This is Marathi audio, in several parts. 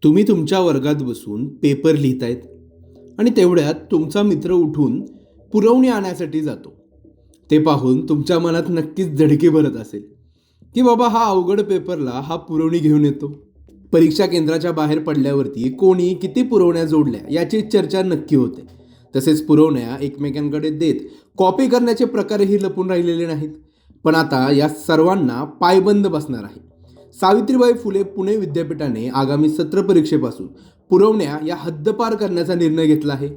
तुम्ही तुमच्या वर्गात बसून पेपर लिहितायत आणि तेवढ्यात तुमचा मित्र उठून पुरवणी आणण्यासाठी जातो. ते पाहून तुमच्या मनात नक्कीच धडकी भरत असेल की बाबा हा अवघड पेपरला हा पुरवणी घेऊन येतो. परीक्षा केंद्राच्या बाहेर पडल्यावरती कोणी किती पुरवण्या जोडल्या याची चर्चा नक्की होते. तसेच पुरवण्या एकमेकांकडे देत कॉपी करण्याचे प्रकारही लपून राहिलेले नाहीत. पण आता या सर्वांना पायबंद बसणार आहे. सावित्रीबाई फुले पुणे विद्यापीठाने आगामी सत्र परीक्षेपासून पुरवण्या या हद्दपार करण्याचा निर्णय घेतला आहे.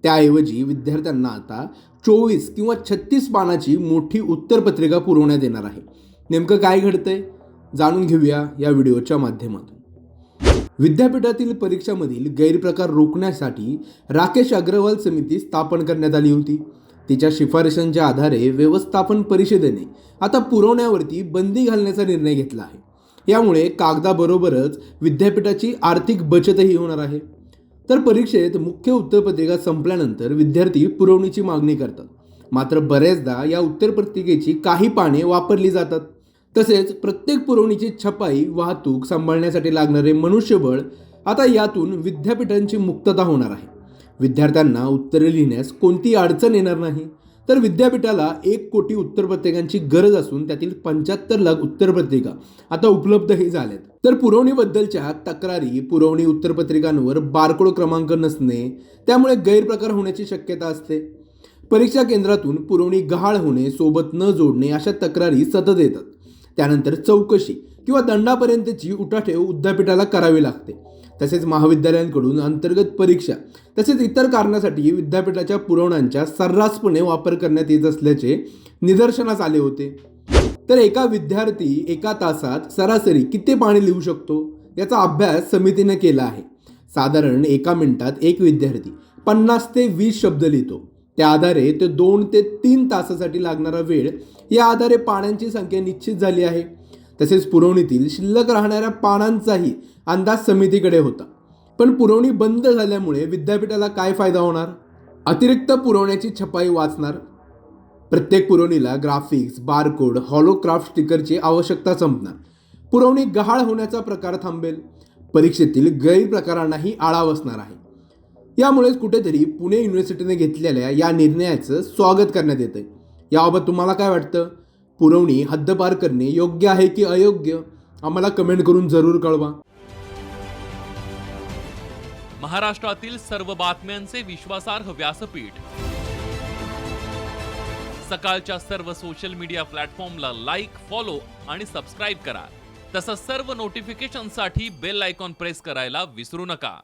त्याऐवजी विद्यार्थ्यांना आता 24 किंवा 36 पानाची मोठी उत्तरपत्रिका पुरवण्यात येणार आहे. नेमकं काय घडतंय जाणून घेऊया या व्हिडिओच्या माध्यमातून. विद्यापीठातील परीक्षामधील गैरप्रकार रोखण्यासाठी राकेश अग्रवाल समिती स्थापन करण्यात आली होती. तिच्या शिफारशींच्या आधारे व्यवस्थापन परिषदेने आता पुरवण्यावरती बंदी घालण्याचा निर्णय घेतला आहे. यामुळे कागदाबरोबरच विद्यापीठाची आर्थिक बचतही होणार आहे. तर परीक्षेत मुख्य उत्तरपत्रिका संपल्यानंतर विद्यार्थी पुरवणीची मागणी करतात. मात्र बऱ्याचदा या उत्तरपत्रिकेची काही पाने वापरली जातात. तसेच प्रत्येक पुरवणीची छपाई वाहतूक सांभाळण्यासाठी लागणारे मनुष्यबळ आता यातून विद्यापीठांची मुक्तता होणार आहे. विद्यार्थ्यांना उत्तरे लिहिण्यास कोणती अडचण येणार नाही. तर विद्यापीठाला 1 कोटी उत्तरपत्रिकांची गरज असून त्यातील 75 लाख उत्तरपत्रिका आता उपलब्धही झाल्यात. तर पुरवणीबद्दलच्या तक्रारी, पुरवणी उत्तरपत्रिकांवर बारकोड क्रमांक नसणे, त्यामुळे गैरप्रकार होण्याची शक्यता असते. परीक्षा केंद्रातून पुरवणी गहाळ होणे, सोबत न जोडणे अशा तक्रारी सतत येतात. त्यानंतर चौकशी किंवा दंडापर्यंतची उठाठेव विद्यापीठाला करावी लागते. तसेच महाविद्यालयांकडून अंतर्गत परीक्षा तसेच इतर कारणासाठी विद्यापीठाच्या पुरवण्यांचा सर्रासपणे वापर करण्यात येत असल्याचे निदर्शनास आले होते. तर एका विद्यार्थी एका तासात सरासरी किती पाने लिहू शकतो याचा अभ्यास समितीने केला आहे. साधारण एका मिनिटात एक विद्यार्थी 50 ते 20 शब्द लिहितो. त्या आधारे ते 2 ते 3 तासासाठी लागणारा वेळ या आधारे पानांची संख्या निश्चित झाली आहे. तसेच पुरवणीतील शिल्लक राहणाऱ्या पानांचाही अंदाज समितीकडे होता. पण पुरवणी बंद झाल्यामुळे विद्यापीठाला काय फायदा होणार? अतिरिक्त पुरवण्याची छपाई वाचणार. प्रत्येक पुरवणीला ग्राफिक्स, बारकोड, हॉलोक्राफ्ट स्टिकरची आवश्यकता संपणार. पुरवणी गहाळ होण्याचा प्रकार थांबेल. परीक्षेतील गैरप्रकारांनाही आळा बसणार आहे. यामुळेच कुठेतरी पुणे युनिव्हर्सिटीने घेतलेल्या या निर्णयाचं स्वागत करण्यात येतंय. याबाबत तुम्हाला काय वाटतं? पुरवणी हद्दपार करणे योग्य आहे की अयोग्य? आम्हाला कमेंट करून जरूर कळवा. महाराष्ट्रातील सर्व बातम्यांचे विश्वासार्ह व्यासपीठ. सकाळच्या सर्व सोशल मीडिया प्लॅटफॉर्मला लाईक, फॉलो आणि सबस्क्राईब करा. तसंच सर्व नोटिफिकेशनसाठी बेल आयकॉन प्रेस करायला विसरू नका.